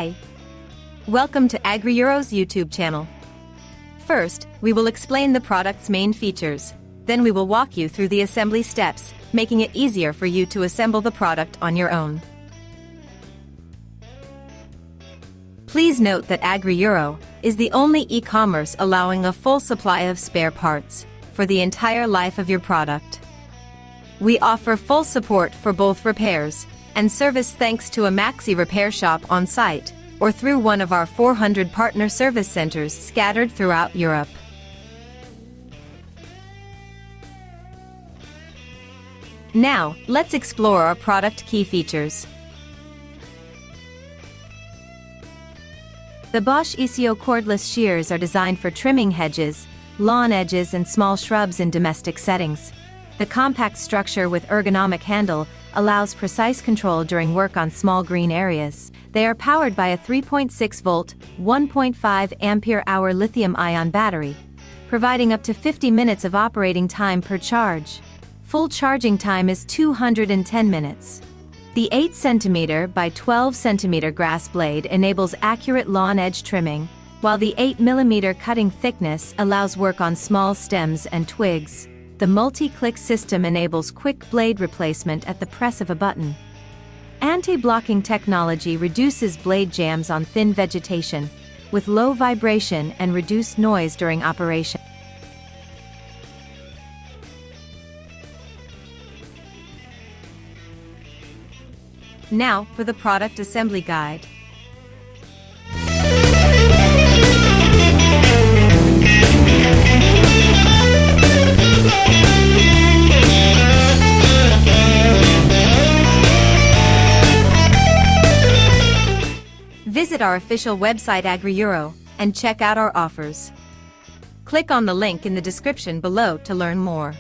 Hi! Welcome to AgriEuro's YouTube channel. First, we will explain the product's main features. Then we will walk you through the assembly steps, making it easier for you to assemble the product on your own. Please note that AgriEuro is the only e-commerce allowing a full supply of spare parts for the entire life of your product. We offer full support for both repairs and service thanks to a Maxi repair shop on site or through one of our 400 partner service centers scattered throughout Europe. Now, let's explore our product key features. The Bosch ISIO cordless shears are designed for trimming hedges, lawn edges and small shrubs in domestic settings. The compact structure with ergonomic handle allows precise control during work on small green areas. They are powered by a 3.6V 1.5Ah lithium-ion battery, providing up to 50 minutes of operating time per charge. Full charging time is 210 minutes. The 8 cm by 12 cm grass blade enables accurate lawn edge trimming, while the 8 mm cutting thickness allows work on small stems and twigs. The MultiClick system enables quick blade replacement at the press of a button. Anti-blocking technology reduces blade jams on thin vegetation, with low vibration and reduced noise during operation. Now for the product assembly guide. Visit our official website AgriEuro and check out our offers. Click on the link in the description below to learn more.